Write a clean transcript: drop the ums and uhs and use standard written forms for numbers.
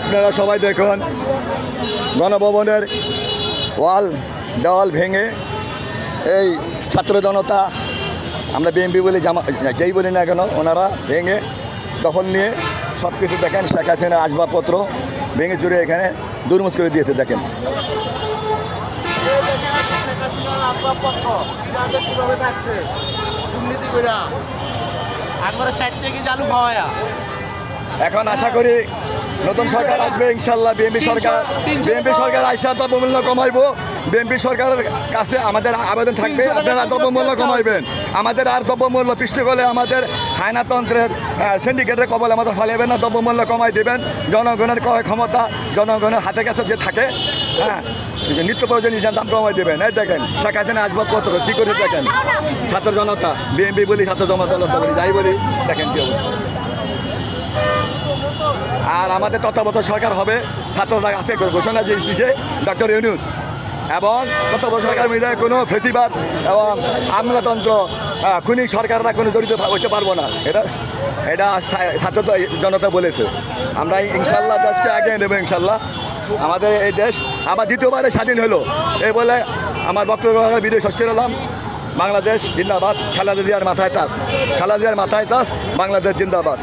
আপনারা সবাই দেখুন গণভবনের দেওয়াল ভেঙে এই ছাত্র জনতা, আমরা বিএনপি বলি যেই বলি না কেন, ওনারা ভেঙে দখল নিয়ে সব কিছু দেখেন, শেখ হাসিনার আসবাবপত্র ভেঙে চুরে এখানে দুর্মুখ করে দিয়েছে। দেখেন এখন আশা করি নতুন সরকার আসবে ইনশাল্লাহ। বিএনপি সরকার আইসা দ্রব্যমূল্য কমাইবো। বিএনপি সরকারের কাছে আমাদের আবেদন থাকবে, আপনারা দ্রব্যমূল্য কমাইবেন। আমাদের আর দ্রব্যমূল্য পৃষ্ঠ করলে আমাদের হায়নাতন্ত্রের সিন্ডিকেটের কবল আমাদের ফলাইবেন না, দ্রব্যমূল্য কমাই দেবেন। জনগণের ক্রয় ক্ষমতা জনগণের হাতে কাছে যে থাকে, হ্যাঁ, নিত্য প্রয়োজনীয় দাম কমাই দেবেন। এই দেখেন শেখ হাসিনা আসবাবপত্র কী করে দেখেন, ছাত্র জনতা, বিএনপি বলি ছাত্র জনতা বলি যাই বলি, দেখেন কী অবস্থা। আর আমাদের তত্ত্বাবধায়ক সরকার হবে, ছাত্ররা কাছে ঘোষণা দিয়েছে ডক্টর ইউনূস, এবং তত্ত্বাবধায়ক সরকার মিলে কোনো ফেসিবাদ এবং আমলাতন্ত্র খুনি সরকাররা কোনো জড়িত হতে পারবো না। এটা ছাত্র জনতা বলেছে। আমরা ইনশাল্লাহ দেশকে এগিয়ে নেবো ইনশাল্লাহ। আমাদের এই দেশ আবার দ্বিতীয়বারে স্বাধীন হলো এই বলে আমার বক্তব্য ভিডিও শেষ করে এলাম। বাংলাদেশ জিন্দাবাদ, খালেদা জিয়ার মাথায় তাজ, খালেদা জিয়ার মাথায় তাজ, বাংলাদেশ জিন্দাবাদ।